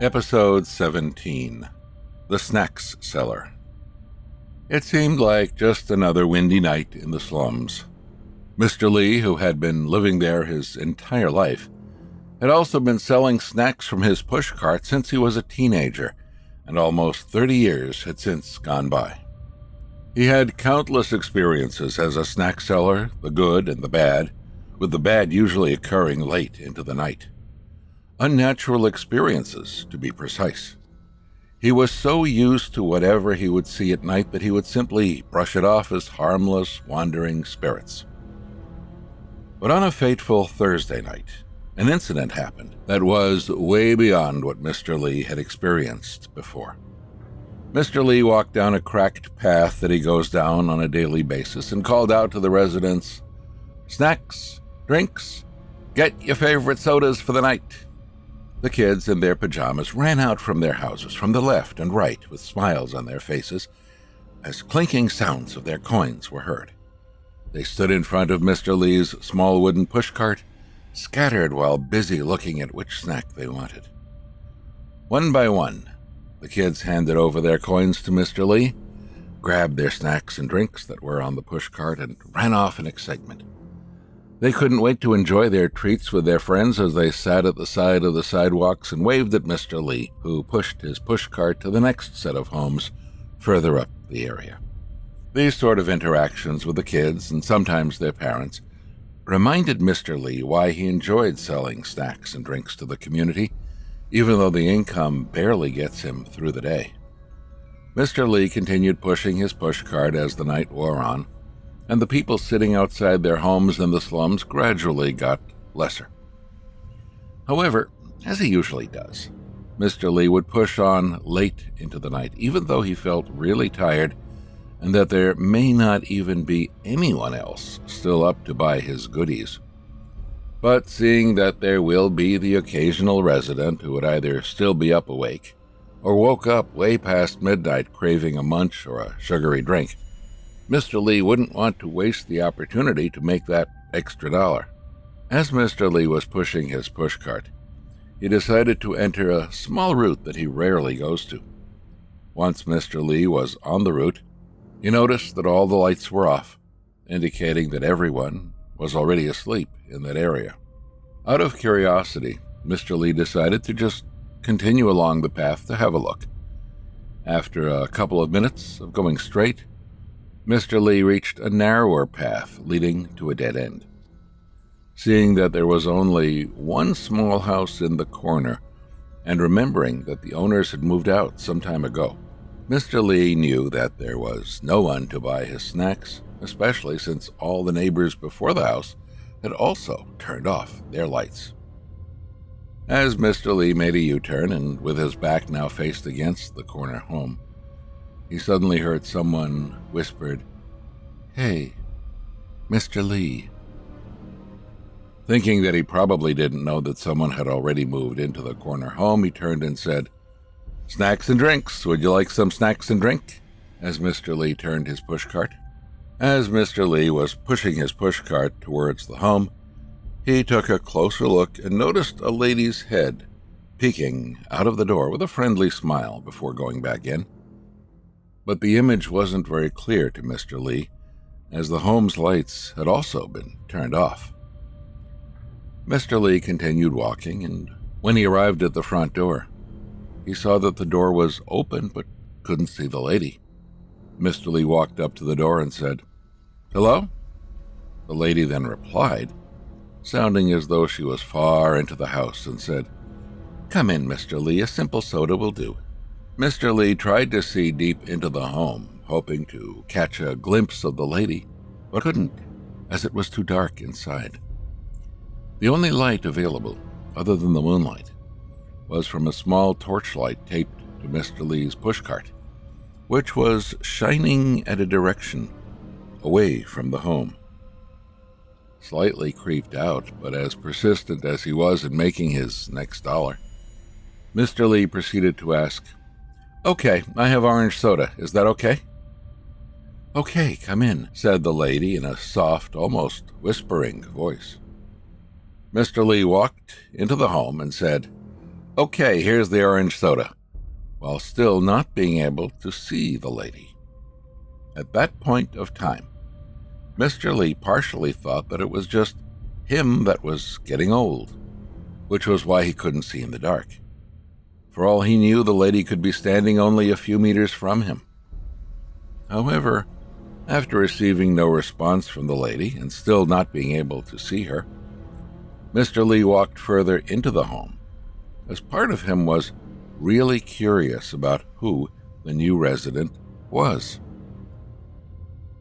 Episode 17, The Snacks Cellar. It seemed like just another windy night in the slums. Mr. Lee, who had been living there his entire life, had also been selling snacks from his pushcart since he was a teenager, and almost 30 years had since gone by. He had countless experiences as a snack seller, the good and the bad, with the bad usually occurring late into the night. Unnatural experiences, to be precise. He was so used to whatever he would see at night that he would simply brush it off as harmless, wandering spirits. But on a fateful Thursday night, an incident happened that was way beyond what Mr. Lee had experienced before. Mr. Lee walked down a cracked path that he goes down on a daily basis and called out to the residents, "Snacks, drinks, get your favorite sodas for the night." The kids in their pajamas ran out from their houses from the left and right with smiles on their faces as clinking sounds of their coins were heard. They stood in front of Mr. Lee's small wooden pushcart, scattered while busy looking at which snack they wanted. One by one, the kids handed over their coins to Mr. Lee, grabbed their snacks and drinks that were on the pushcart, and ran off in excitement. They couldn't wait to enjoy their treats with their friends as they sat at the side of the sidewalks and waved at Mr. Lee, who pushed his pushcart to the next set of homes further up the area. These sort of interactions with the kids, and sometimes their parents, reminded Mr. Lee why he enjoyed selling snacks and drinks to the community, even though the income barely gets him through the day. Mr. Lee continued pushing his pushcart as the night wore on, and the people sitting outside their homes in the slums gradually got lesser. However, as he usually does, Mr. Lee would push on late into the night, even though he felt really tired and that there may not even be anyone else still up to buy his goodies. But seeing that there will be the occasional resident who would either still be up awake or woke up way past midnight craving a munch or a sugary drink, Mr. Lee wouldn't want to waste the opportunity to make that extra dollar. As Mr. Lee was pushing his pushcart, he decided to enter a small route that he rarely goes to. Once Mr. Lee was on the route, he noticed that all the lights were off, indicating that everyone was already asleep in that area. Out of curiosity, Mr. Lee decided to just continue along the path to have a look. After a couple of minutes of going straight, Mr. Lee reached a narrower path leading to a dead end. Seeing that there was only one small house in the corner, and remembering that the owners had moved out some time ago, Mr. Lee knew that there was no one to buy his snacks, especially since all the neighbors before the house had also turned off their lights. As Mr. Lee made a U-turn and with his back now faced against the corner home, he suddenly heard someone whispered, "Hey, Mr. Lee." Thinking that he probably didn't know that someone had already moved into the corner home, he turned and said, "Snacks and drinks. Would you like some snacks and drink?" as Mr. Lee turned his pushcart. As Mr. Lee was pushing his pushcart towards the home, he took a closer look and noticed a lady's head peeking out of the door with a friendly smile before going back in. But the image wasn't very clear to Mr. Lee, as the home's lights had also been turned off. Mr. Lee continued walking, and when he arrived at the front door, he saw that the door was open but couldn't see the lady. Mr. Lee walked up to the door and said, "Hello?" The lady then replied, sounding as though she was far into the house, and said, "Come in, Mr. Lee, a simple soda will do." Mr. Lee tried to see deep into the home, hoping to catch a glimpse of the lady, but couldn't, as it was too dark inside. The only light available, other than the moonlight, was from a small torchlight taped to Mr. Lee's pushcart, which was shining at a direction away from the home. Slightly creeped out, but as persistent as he was in making his next dollar, Mr. Lee proceeded to ask, "Okay, I have orange soda. Is that okay?" "Okay, come in," said the lady in a soft, almost whispering voice. Mr. Lee walked into the home and said, "Okay, here's the orange soda," while still not being able to see the lady. At that point of time, Mr. Lee partially thought that it was just him that was getting old, which was why he couldn't see in the dark. For all he knew, the lady could be standing only a few meters from him. However, after receiving no response from the lady and still not being able to see her, Mr. Lee walked further into the home, as part of him was really curious about who the new resident was.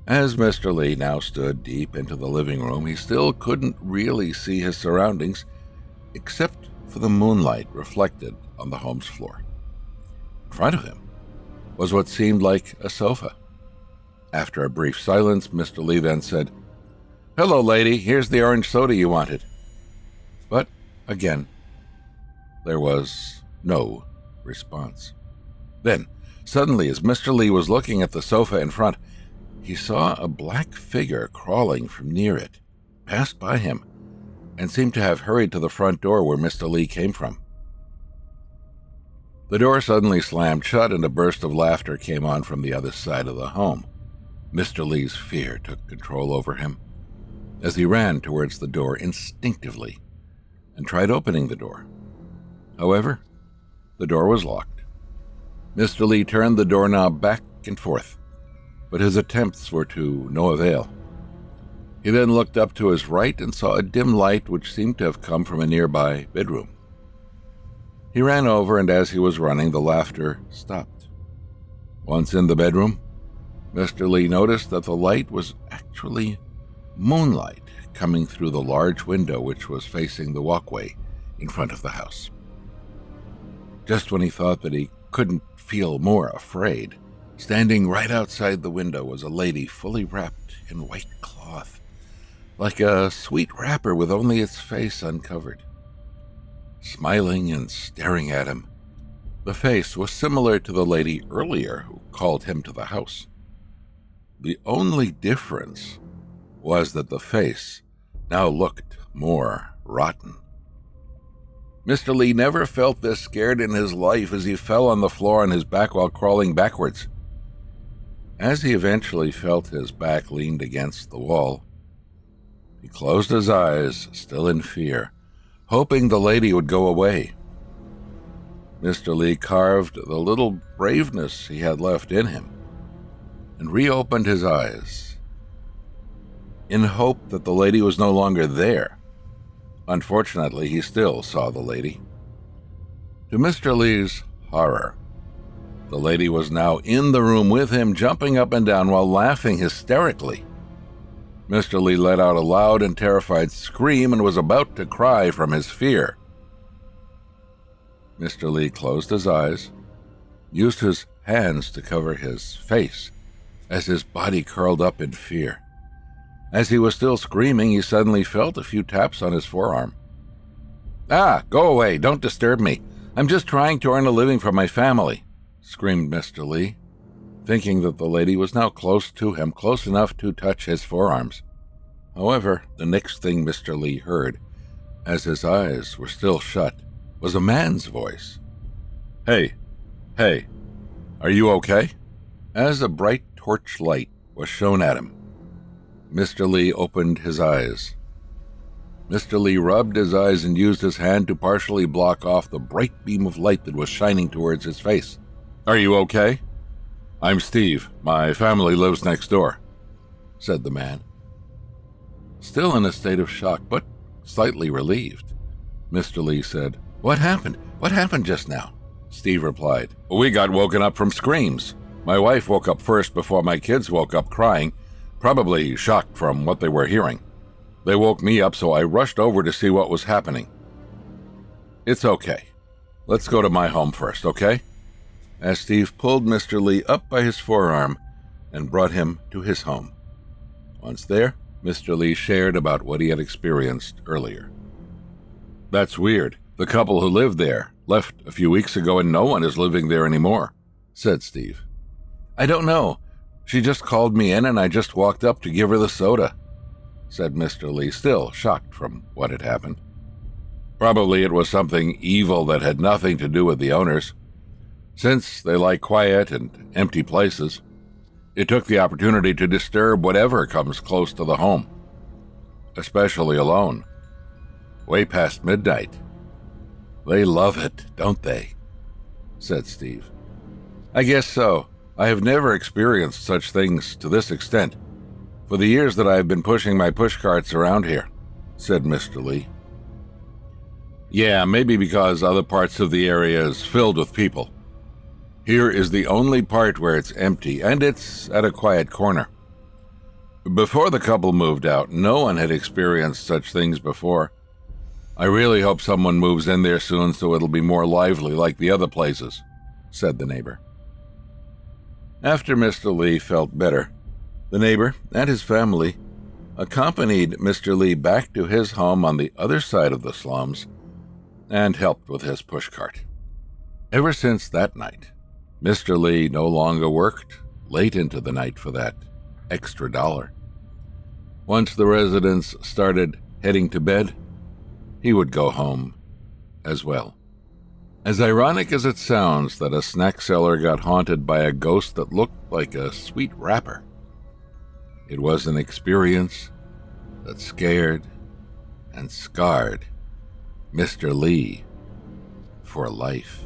As Mr. Lee now stood deep into the living room, he still couldn't really see his surroundings except for the moonlight reflected on the home's floor. In front of him was what seemed like a sofa. After a brief silence, Mr. Lee then said, "Hello, lady, here's the orange soda you wanted." But, again, there was no response. Then, suddenly, as Mr. Lee was looking at the sofa in front, he saw a black figure crawling from near it, passed by him, and seemed to have hurried to the front door where Mr. Lee came from. The door suddenly slammed shut and a burst of laughter came on from the other side of the home. Mr. Lee's fear took control over him as he ran towards the door instinctively and tried opening the door. However, the door was locked. Mr. Lee turned the doorknob back and forth, but his attempts were to no avail. He then looked up to his right and saw a dim light which seemed to have come from a nearby bedroom. He ran over, and as he was running, the laughter stopped. Once in the bedroom, Mr. Lee noticed that the light was actually moonlight coming through the large window which was facing the walkway in front of the house. Just when he thought that he couldn't feel more afraid, standing right outside the window was a lady fully wrapped in white cloth, like a sweet wrapper with only its face uncovered. Smiling and staring at him, the face was similar to the lady earlier who called him to the house. The only difference was that the face now looked more rotten. Mr. Lee never felt this scared in his life as he fell on the floor on his back while crawling backwards. As he eventually felt his back leaned against the wall, he closed his eyes, still in fear, hoping the lady would go away. Mr. Lee carved the little braveness he had left in him and reopened his eyes in hope that the lady was no longer there. Unfortunately, he still saw the lady. To Mr. Lee's horror, the lady was now in the room with him, jumping up and down while laughing hysterically. Mr. Lee let out a loud and terrified scream and was about to cry from his fear. Mr. Lee closed his eyes, used his hands to cover his face as his body curled up in fear. As he was still screaming, he suddenly felt a few taps on his forearm. "Ah, go away, don't disturb me. I'm just trying to earn a living for my family," screamed Mr. Lee, thinking that the lady was now close to him, close enough to touch his forearms. However, the next thing Mr. Lee heard, as his eyes were still shut, was a man's voice. Hey, are you okay?" As a bright torch light was shown at him, Mr. Lee opened his eyes. Mr. Lee rubbed his eyes and used his hand to partially block off the bright beam of light that was shining towards his face. "Are you okay?" "I'm Steve. My family lives next door," said the man. Still in a state of shock, but slightly relieved, Mr. Lee said, What happened? What happened just now?" Steve replied, "We got woken up from screams. My wife woke up first before my kids woke up crying, probably shocked from what they were hearing. They woke me up, so I rushed over to see what was happening." "It's okay. Let's go to my home first, okay?" As Steve pulled Mr. Lee up by his forearm and brought him to his home. Once there, Mr. Lee shared about what he had experienced earlier. "That's weird. The couple who lived there left a few weeks ago and no one is living there anymore," said Steve. "I don't know. She just called me in and I just walked up to give her the soda," said Mr. Lee, still shocked from what had happened. Probably it was something evil that had nothing to do with the owners. Since they like quiet and empty places, it took the opportunity to disturb whatever comes close to the home, especially alone, way past midnight. They love it, don't they? Said Steve. I guess so. I have never experienced such things to this extent for the years that I have been pushing my pushcarts around here, said Mr. Lee. Yeah, maybe because other parts of the area is filled with people. Here is the only part where it's empty, and it's at a quiet corner. Before the couple moved out, no one had experienced such things before. I really hope someone moves in there soon so it'll be more lively like the other places, said the neighbor. After Mr. Lee felt better, the neighbor and his family accompanied Mr. Lee back to his home on the other side of the slums and helped with his pushcart. Ever since that night, Mr. Lee no longer worked late into the night for that extra $1. Once the residents started heading to bed, he would go home as well. As ironic as it sounds that a snack seller got haunted by a ghost that looked like a sweet wrapper, it was an experience that scared and scarred Mr. Lee for life.